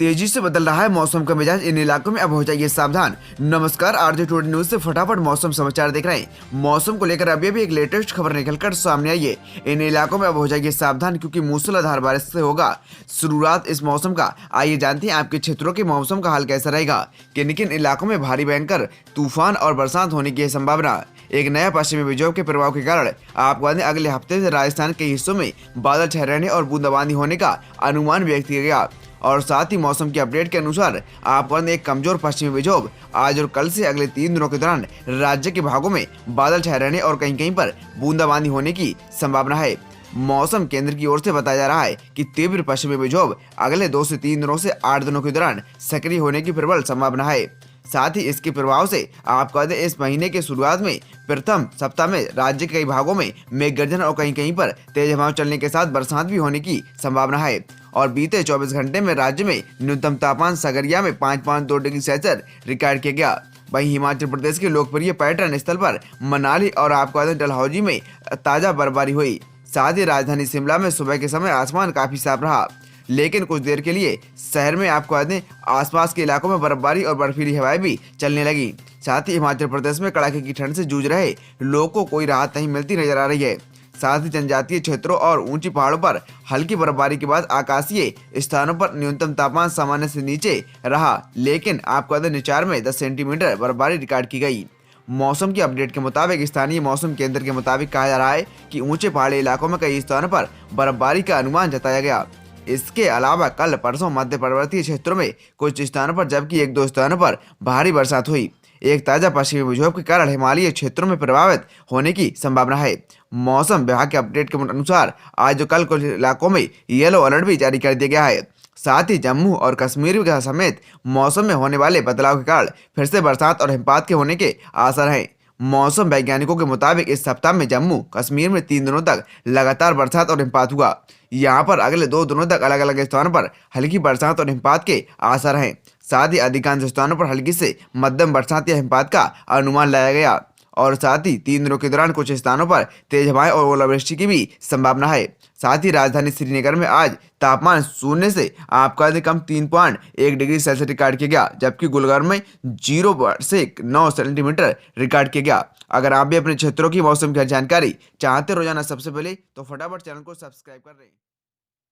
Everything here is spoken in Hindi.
तेजी से बदल रहा है मौसम का मिजाज, इन इलाकों में अब हो जाइए सावधान। नमस्कार, आरजे टुडे न्यूज से फटाफट मौसम समाचार देख रहे हैं। मौसम को लेकर अभी भी एक लेटेस्ट खबर निकलकर सामने आई है। इन इलाकों में अब हो जाइए सावधान क्योंकि मूसलाधार बारिश से होगा शुरुआत इस मौसम का। आइए जानते हैं आपके क्षेत्रों के मौसम का हाल कैसा रहेगा। किन किन इलाकों में भारी भयंकर तूफान और बरसात होने की है संभावना। एक नया पश्चिमी विक्षोभ के प्रभाव के कारण आपको अगले हफ्ते से राजस्थान के हिस्सों में बादल छाए रहने और बूंदाबांदी होने का अनुमान व्यक्त किया गया। और साथ ही मौसम की अपडेट के अनुसार आपको एक कमजोर पश्चिमी विक्षोभ आज और कल से अगले 3 दिनों के दौरान राज्य के भागों में बादल छाए रहने और कहीं कहीं पर बूंदाबांदी होने की संभावना है। मौसम केंद्र की ओर से बताया जा रहा है कि तीव्र पश्चिमी विक्षोभ अगले 2 से 3 दिनों से 8 दिनों के दौरान सक्रिय होने की प्रबल संभावना है। साथ ही इसके प्रभाव से आपको इस महीने के शुरुआत में प्रथम सप्ताह में राज्य के कई भागों में मेघ गर्जन और कहीं कहीं पर तेज हवाएं चलने के साथ बरसात भी होने की संभावना है। और बीते 24 घंटे में राज्य में न्यूनतम तापमान सगरिया में 5.2 डिग्री सेल्सियस रिकॉर्ड किया गया। वहीं हिमाचल प्रदेश के लोकप्रिय पर्यटन स्थल पर मनाली और आपको डलहौजी में ताजा बर्फबारी हुई। साथ ही राजधानी शिमला में सुबह के समय आसमान काफी साफ रहा, लेकिन कुछ देर के लिए शहर में आपको आसपास के इलाकों में बर्फबारी और बर्फीली हवाएं भी चलने लगी। साथ ही हिमाचल प्रदेश में कड़ाके की ठंड से जूझ रहे लोगों को कोई राहत नहीं मिलती नजर आ रही है। साथ ही जनजातीय क्षेत्रों और ऊंची पहाड़ों पर हल्की बर्फबारी के बाद आकाशीय स्थानों पर न्यूनतम तापमान सामान्य से नीचे रहा, लेकिन आपको निचार में 10 सेंटीमीटर बर्फबारी रिकॉर्ड की गई। मौसम की अपडेट के मुताबिक स्थानीय मौसम केंद्र के मुताबिक कहा जा रहा है कि ऊंचे पहाड़ी इलाकों में कई स्थानों पर बर्फबारी का अनुमान जताया गया। इसके अलावा कल परसों मध्य पर्वतीय क्षेत्रों में कुछ स्थानों पर जबकि 1-2 स्थानों पर भारी बरसात हुई। एक ताजा पश्चिमी विक्षोभ के कारण हिमालयी क्षेत्रों में प्रभावित होने की संभावना है। मौसम विभाग के अपडेट के अनुसार आज और कल कुछ इलाकों में येलो अलर्ट भी जारी कर दिया गया है। साथ ही जम्मू और कश्मीर के समेत मौसम में होने वाले बदलाव के कारण फिर से बरसात और हिमपात के होने के आसार हैं। मौसम वैज्ञानिकों के मुताबिक इस सप्ताह में जम्मू कश्मीर में 3 दिनों तक लगातार बरसात और हिमपात हुआ। यहाँ पर अगले 2 दिनों तक अलग अलग स्थानों पर हल्की बरसात और हिमपात के आसार हैं। साथ ही अधिकांश स्थानों पर हल्की से मध्यम बरसात या हिमपात का अनुमान लगाया गया। और साथ ही 3 दिनों के दौरान कुछ स्थानों पर तेज हवाएं और ओलावृष्टि की भी संभावना है। साथ ही राजधानी श्रीनगर में आज तापमान शून्य से आपका कम 3.1 डिग्री सेल्सियस रिकॉर्ड किया गया, जबकि गुलबर्गा में 0 से 9 सेंटीमीटर रिकॉर्ड किया गया। अगर आप भी अपने क्षेत्रों की मौसम की जानकारी चाहते रोजाना सबसे पहले तो फटाफट चैनल को सब्सक्राइब कर रहे हैं।